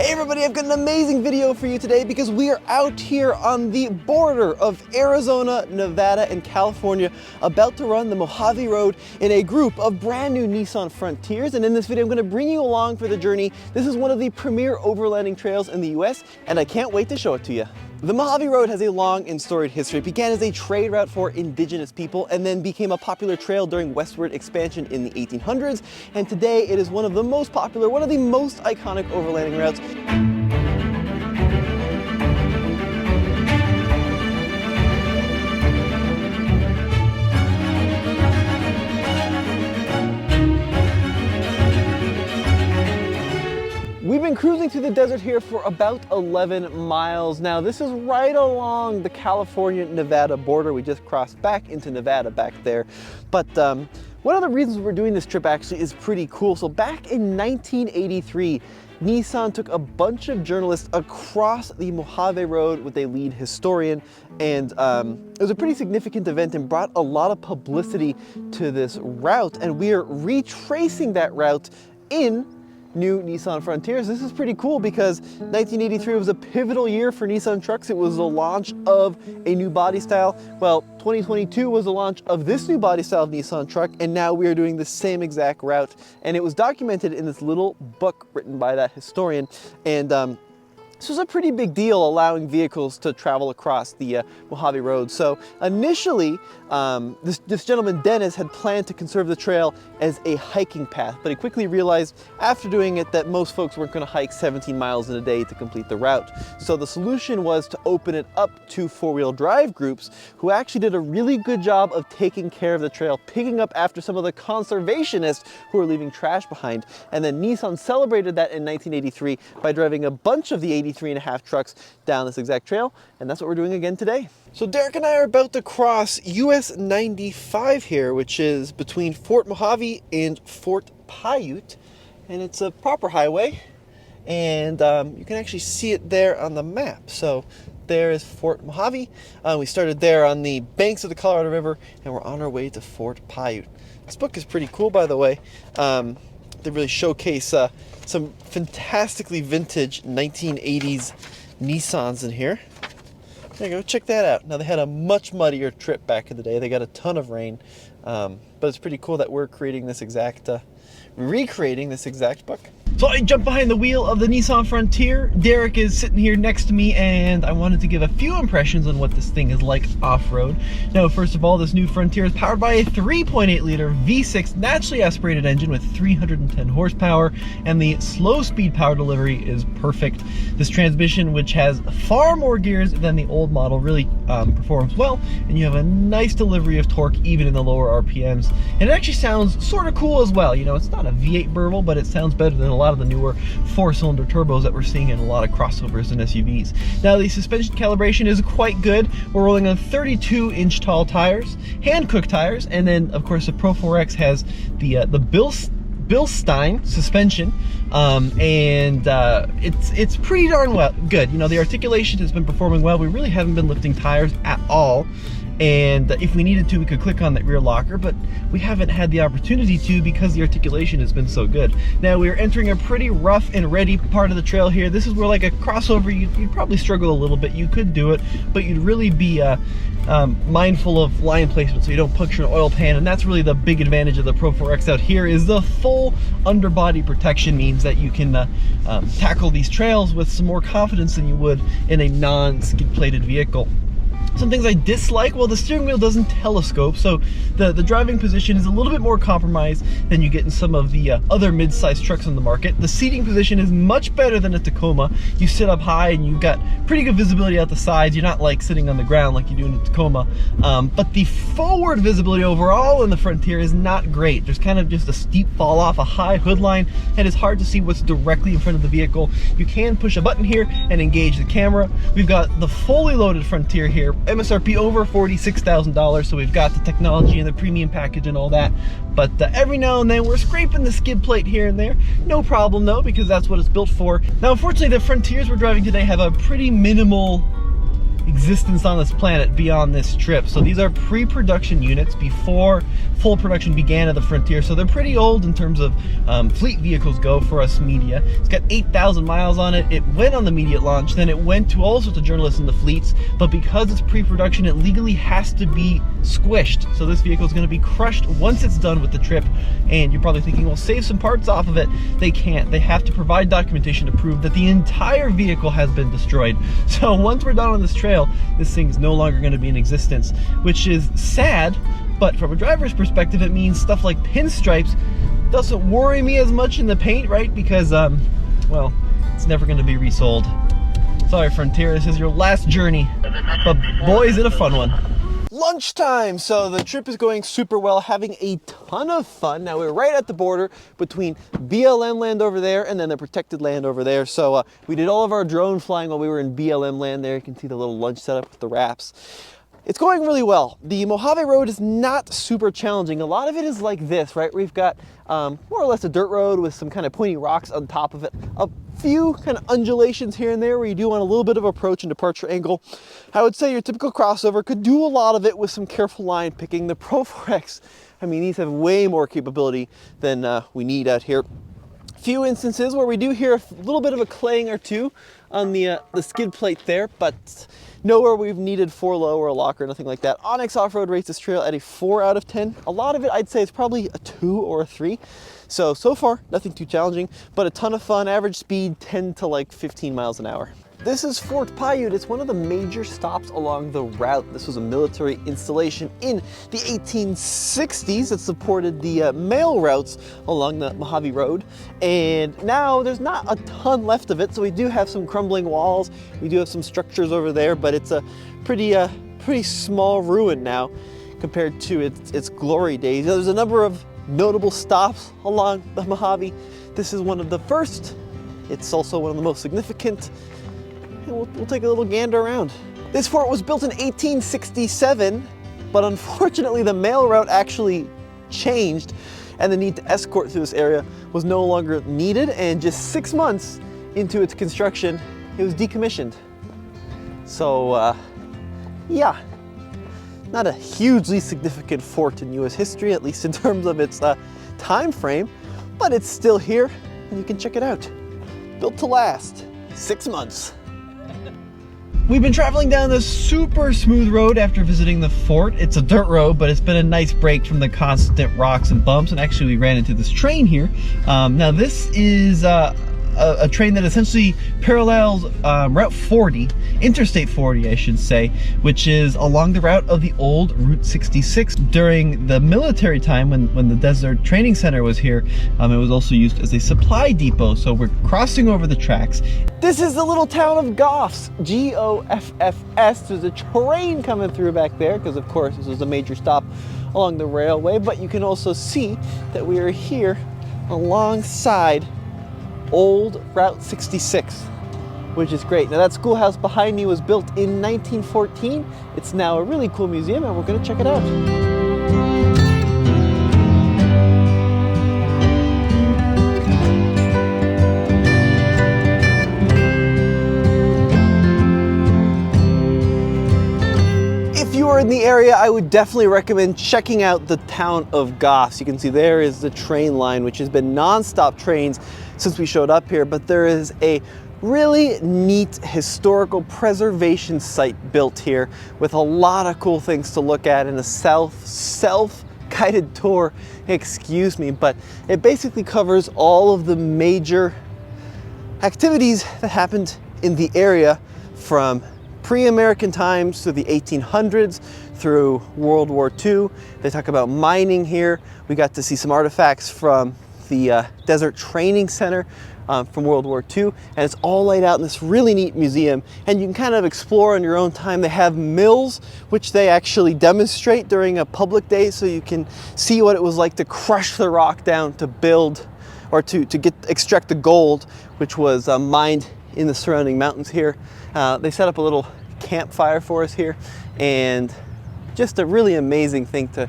Hey everybody, I've got an amazing video for you today because we are out here on the border of Arizona, Nevada, and California, about to run the Mojave Road in a group of brand new Nissan Frontiers. And in this video, I'm going to bring you along for the journey. This is one of the premier overlanding trails in the US, and I can't wait to show it to you. The Mojave Road has a long and storied history. It began as a trade route for indigenous people and then became a popular trail during westward expansion in the 1800s. And today it is one of the most popular, one of the most iconic overlanding routes. We've been cruising through the desert here for about 11 miles now. This is right along the California-Nevada border. We just crossed back into Nevada back there. But one of the reasons we're doing this trip actually is pretty cool. So back in 1983, Nissan took a bunch of journalists across the Mojave Road with a lead historian, and it was a pretty significant event and brought a lot of publicity to this route, and we are retracing that route in new Nissan Frontiers. This is pretty cool because 1983 was a pivotal year for Nissan trucks. It was the launch of a new body style. Well, 2022 was the launch of this new body style of Nissan truck, and now we are doing the same exact route. And it was documented in this little book written by that historian. And this was a pretty big deal, allowing vehicles to travel across the Mojave Road. So initially, this gentleman, Dennis, had planned to conserve the trail as a hiking path, but he quickly realized after doing it that most folks weren't going to hike 17 miles in a day to complete the route. So the solution was to open it up to four-wheel drive groups who actually did a really good job of taking care of the trail, picking up after some of the conservationists who were leaving trash behind. And then Nissan celebrated that in 1983 by driving a bunch of the 83.5 trucks down this exact trail, and that's what we're doing again today. So Derek and I are about to cross US 95 here, which is between Fort Mohave and Fort Paiute, and it's a proper highway, and you can actually see it there on the map. So there is Fort Mohave. We started there on the banks of the Colorado River, and we're on our way to Fort Paiute. This book is pretty cool, by the way. They really showcase some fantastically vintage 1980s Nissans in here. There you go, check that out. Now, they had a much muddier trip back in the day. They got a ton of rain, but it's pretty cool that we're recreating this exact book. So I jumped behind the wheel of the Nissan Frontier. Derek is sitting here next to me, and I wanted to give a few impressions on what this thing is like off-road. Now, first of all, this new Frontier is powered by a 3.8 liter V6 naturally aspirated engine with 310 horsepower, and the slow speed power delivery is perfect. This transmission, which has far more gears than the old model, really performs well, and you have a nice delivery of torque even in the lower RPMs. And it actually sounds sort of cool as well. You know, it's not a V8 burble, but it sounds better than a lot of the newer four-cylinder turbos that we're seeing in a lot of crossovers and SUVs. Now, the suspension calibration is quite good. We're rolling on 32-inch tall tires, hand-cooked tires, and then, of course, the Pro 4X has the Bilstein suspension, and it's pretty darn good. You know, the articulation has been performing well. We really haven't been lifting tires at all. And if we needed to, we could click on that rear locker, but we haven't had the opportunity to because the articulation has been so good. Now, we're entering a pretty rough and ready part of the trail here. This is where, like a crossover, you'd probably struggle a little bit. You could do it, but you'd really be mindful of line placement so you don't puncture an oil pan. And that's really the big advantage of the Pro 4X out here, is the full underbody protection means that you can tackle these trails with some more confidence than you would in a non-skid plated vehicle. Some things I dislike, well, the steering wheel doesn't telescope, so the driving position is a little bit more compromised than you get in some of the other mid-sized trucks on the market. The seating position is much better than a Tacoma. You sit up high and you've got pretty good visibility out the sides. You're not like sitting on the ground like you do in a Tacoma. But the forward visibility overall in the Frontier is not great. There's kind of just a steep fall off, a high hood line, and it's hard to see what's directly in front of the vehicle. You can push a button here and engage the camera. We've got the fully loaded Frontier here. MSRP over $46,000, so we've got the technology and the premium package and all that. But every now and then we're scraping the skid plate here and there. No problem though, because that's what it's built for. Now, unfortunately, the Frontiers we're driving today have a pretty minimal existence on this planet beyond this trip. So these are pre-production units before full production began of the Frontier, so they're pretty old in terms of fleet vehicles go for us media. It's got 8,000 miles on it. It went on the media launch, then it went to all sorts of journalists in the fleets, but because it's pre-production, it legally has to be squished. So this vehicle is going to be crushed once it's done with the trip, and you're probably thinking, well, save some parts off of it. They can't. They have to provide documentation to prove that the entire vehicle has been destroyed. So once we're done on this trail, this thing is no longer going to be in existence, which is sad, but from a driver's perspective, it means stuff like pinstripes doesn't worry me as much in the paint, right? Because, well, it's never going to be resold. Sorry, Frontier, this is your last journey, but boy, is it a fun one. Lunchtime, so the trip is going super well, having a ton of fun. Now we're right at the border between BLM land over there and then the protected land over there. So we did all of our drone flying while we were in BLM land there. You can see the little lunch setup with the wraps. It's going really well. The Mojave Road is not super challenging. A lot of it is like this, right? We've got more or less a dirt road with some kind of pointy rocks on top of it. A few kind of undulations here and there where you do want a little bit of approach and departure angle. I would say your typical crossover could do a lot of it with some careful line picking. The Pro 4X, I mean, these have way more capability than we need out here. Few instances where we do hear a little bit of a clang or two on the skid plate there, but nowhere we've needed 4 low or a lock or nothing like that. Onyx Off-Road rates this trail at a 4 out of 10. A lot of it, I'd say, is probably a 2 or a 3. So far, nothing too challenging, but a ton of fun. Average speed 10 to like 15 miles an hour. This is Fort Paiute. It's one of the major stops along the route. This was a military installation in the 1860s that supported the mail routes along the Mojave Road. And now there's not a ton left of it, so we do have some crumbling walls. We do have some structures over there, but it's a pretty small ruin now compared to its glory days. There's a number of notable stops along the Mojave. This is one of the first. It's also one of the most significant. And we'll take a little gander around. This fort was built in 1867, but unfortunately the mail route actually changed and the need to escort through this area was no longer needed, and just 6 months into its construction, it was decommissioned. So, yeah, not a hugely significant fort in US history, at least in terms of its time frame, but it's still here and you can check it out. Built to last, 6 months. We've been traveling down this super smooth road after visiting the fort. It's a dirt road, but it's been a nice break from the constant rocks and bumps, and actually we ran into this train here. Now this is a train that essentially parallels Route 40, Interstate 40 I should say, which is along the route of the old Route 66. During the military time when the Desert Training Center was here, it was also used as a supply depot, so we're crossing over the tracks. This is the little town of Goths, Goffs. There's a train coming through back there because of course this was a major stop along the railway, but you can also see that we are here alongside old Route 66, which is great. Now that schoolhouse behind me was built in 1914. It's now a really cool museum and we're going to check it out. If you are in the area, I would definitely recommend checking out the town of Goths. You can see there is the train line, which has been non-stop trains since we showed up here, but there is a really neat historical preservation site built here with a lot of cool things to look at in a self-guided tour, excuse me, but it basically covers all of the major activities that happened in the area from pre-American times to the 1800s through World War II. They talk about mining here. We got to see some artifacts from the Desert Training Center from World War II, and it's all laid out in this really neat museum, and you can kind of explore on your own time. They have mills, which they actually demonstrate during a public day, so you can see what it was like to crush the rock down to build, or to extract the gold, which was mined in the surrounding mountains here. They set up a little campfire for us here, and just a really amazing thing to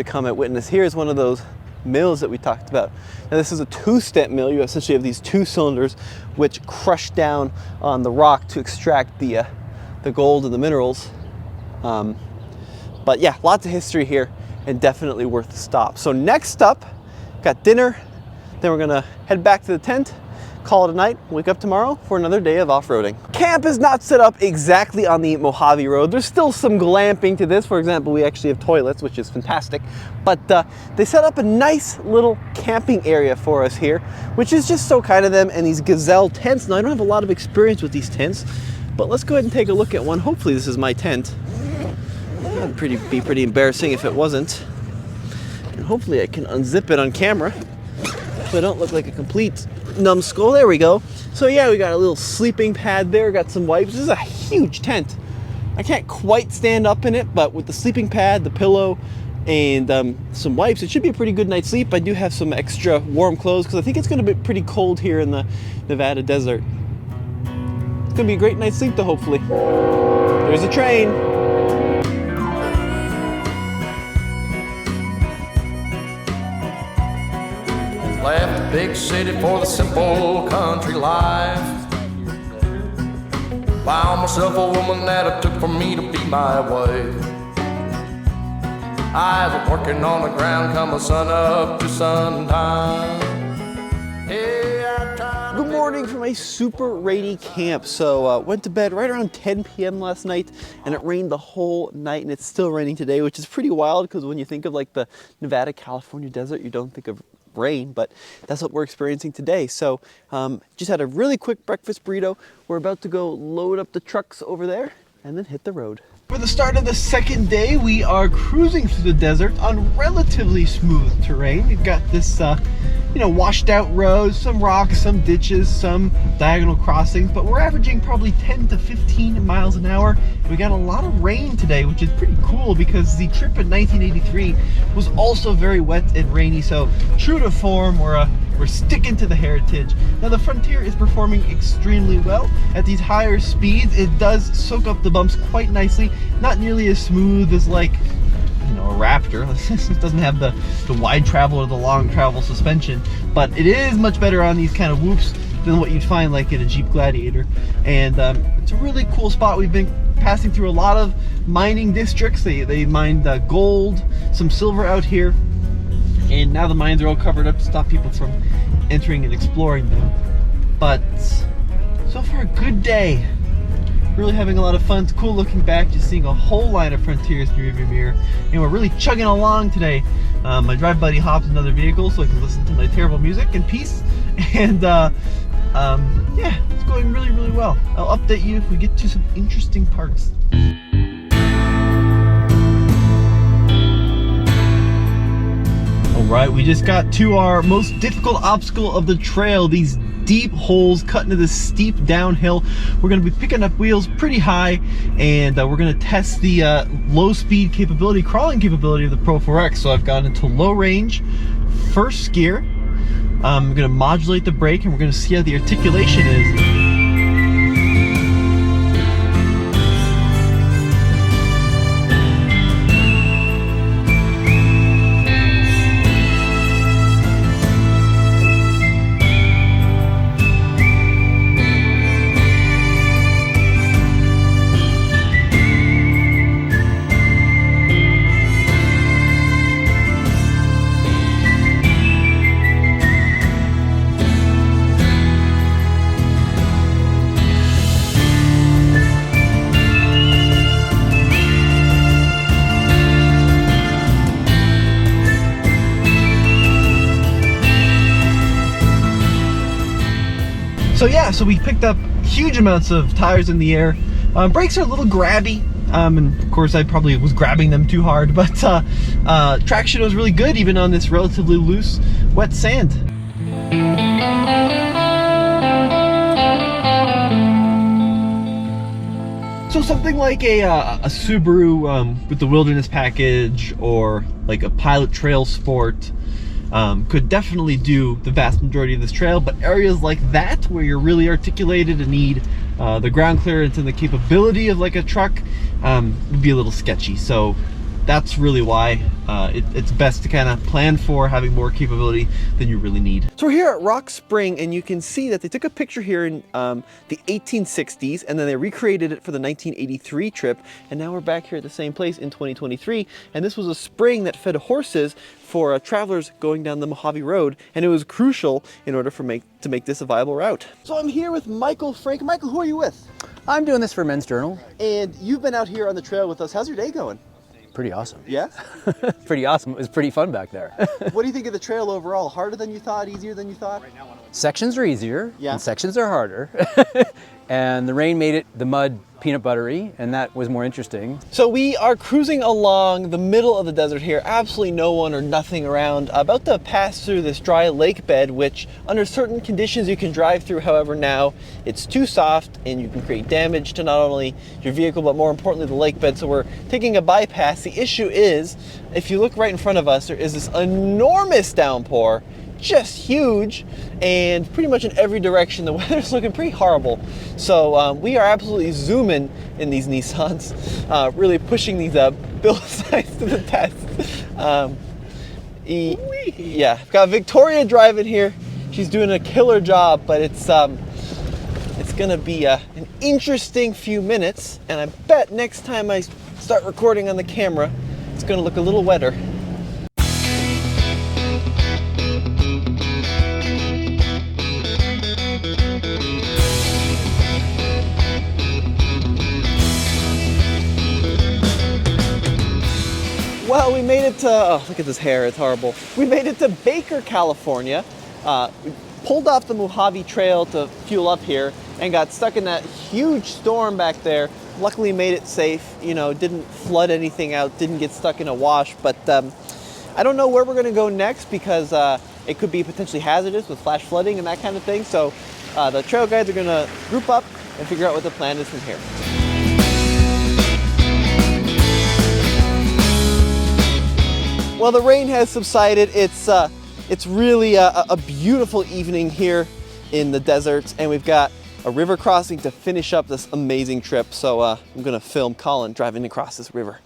come and witness. Here's one of those mills that we talked about. Now this is a two-step mill. You essentially have these 2 cylinders which crush down on the rock to extract the the gold and the minerals. But yeah, lots of history here and definitely worth the stop. So next up, got dinner, then we're gonna head back to the tent, call it a night, wake up tomorrow for another day of off-roading. Camp is not set up exactly on the Mojave Road. There's still some glamping to this. For example, we actually have toilets, which is fantastic. But they set up a nice little camping area for us here, which is just so kind of them, and these gazelle tents. Now, I don't have a lot of experience with these tents, but let's go ahead and take a look at one. Hopefully this is my tent. That'd be pretty embarrassing if it wasn't. And hopefully I can unzip it on camera so I don't look like a complete numbskull. There we go. So yeah, we got a little sleeping pad there, got some wipes. This is a huge tent. I can't quite stand up in it, but with the sleeping pad, the pillow, and some wipes, it should be a pretty good night's sleep. I do have some extra warm clothes because I think it's going to be pretty cold here in the Nevada desert. It's going to be a great night's sleep though, hopefully. There's a train. Left the big city for the simple country life. Found myself a woman that it took for me to be my wife. I was working on the ground come the sun up to sundown. Good morning from a super rainy camp. So went to bed right around 10 p.m. last night, and it rained the whole night, and it's still raining today, which is pretty wild because when you think of like the Nevada, California desert, you don't think of rain, but that's what we're experiencing today. So just had a really quick breakfast burrito. We're about to go load up the trucks over there and then hit the road. For the start of the second day, we are cruising through the desert on relatively smooth terrain. We've got this washed out roads, some rocks, some ditches, some diagonal crossings, but we're averaging probably 10 to 15 miles an hour. We got a lot of rain today, which is pretty cool because the trip in 1983 was also very wet and rainy. So true to form, we're sticking to the heritage. Now the Frontier is performing extremely well. At these higher speeds, it does soak up the bumps quite nicely. Not nearly as smooth as like a Raptor. It doesn't have the wide travel or the long travel suspension, but it is much better on these kind of whoops than what you'd find like in a Jeep Gladiator. And it's a really cool spot. We've been passing through a lot of mining districts. They mined gold, some silver out here, and now the mines are all covered up to stop people from entering and exploring them. But so far, a good day. Really having a lot of fun. It's cool looking back, just seeing a whole line of Frontiers in the rearview mirror. And we're really chugging along today. My drive buddy hopped in another vehicle so I can listen to my terrible music in peace. And yeah, it's going really, really well. I'll update you if we get to some interesting parts. Alright, we just got to our most difficult obstacle of the trail, these deep holes cut into this steep downhill. We're going to be picking up wheels pretty high, and we're going to test the low speed capability, crawling capability of the Pro 4X. So I've gone into low range, first gear. I'm going to modulate the brake, and we're going to see how the articulation is. So yeah, so we picked up huge amounts of tires in the air. Brakes are a little grabby, and of course I probably was grabbing them too hard, but traction was really good even on this relatively loose, wet sand. So something like a Subaru with the Wilderness package, or like a Pilot Trail Sport, could definitely do the vast majority of this trail, but areas like that where you're really articulated and need the ground clearance and the capability of like a truck would be a little sketchy. So that's really why it's best to kind of plan for having more capability than you really need. So we're here at Rock Spring, and you can see that they took a picture here in the 1860s, and then they recreated it for the 1983 trip, and now we're back here at the same place in 2023, and this was a spring that fed horses for travelers going down the Mojave Road, and it was crucial in order to make this a viable route. So I'm here with Michael Frank. Michael, who are you with? I'm doing this for Men's Journal. And you've been out here on the trail with us. How's your day going? Pretty awesome. Yeah? Pretty awesome. It was pretty fun back there. What do you think of the trail overall? Harder than you thought? Easier than you thought? Sections are easier, yeah, and sections are harder. And the rain made the mud peanut buttery, and that was more interesting. So we are cruising along the middle of the desert here, absolutely no one or nothing around, about to pass through this dry lake bed, which under certain conditions you can drive through. However, now it's too soft and you can create damage to not only your vehicle, but more importantly the lake bed. So we're taking a bypass. The issue is, if you look right in front of us, there is this enormous downpour, just huge, and pretty much in every direction the weather's looking pretty horrible. So we are absolutely zooming in these Nissans, really pushing these build size to the test. Yeah, I've got Victoria driving here. She's doing a killer job, but it's gonna be an interesting few minutes, and I bet next time I start recording on the camera it's gonna look a little wetter. Well, we made it to, oh, look at this hair, it's horrible. We made it to Baker, California. We pulled off the Mojave Trail to fuel up here and got stuck in that huge storm back there. Luckily made it safe, you know, didn't flood anything out, didn't get stuck in a wash, but I don't know where we're gonna go next because it could be potentially hazardous with flash flooding and that kind of thing. So the trail guides are gonna group up and figure out what the plan is from here. Well, the rain has subsided. It's really a beautiful evening here in the desert, and we've got a river crossing to finish up this amazing trip. So I'm gonna film Colin driving across this river.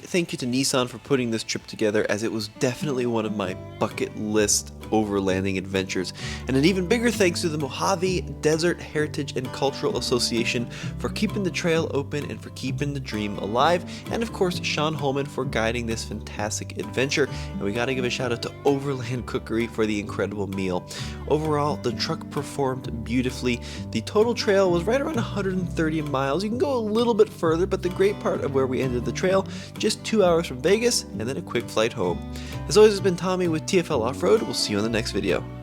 Thank you to Nissan for putting this trip together, as it was definitely one of my bucket list overlanding adventures. And an even bigger thanks to the Mojave Desert Heritage and Cultural Association for keeping the trail open and for keeping the dream alive. And of course, Sean Holman for guiding this fantastic adventure. And we gotta give a shout out to Overland Cookery for the incredible meal. Overall, the truck performed beautifully. The total trail was right around 130 miles. You can go a little bit further, but the great part of where we ended the trail, just 2 hours from Vegas and then a quick flight home. As always, it's been Tommy with TFL Off-Road. We'll see you on the next video.